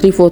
3/4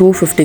250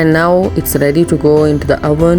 And now it's ready to go into the oven.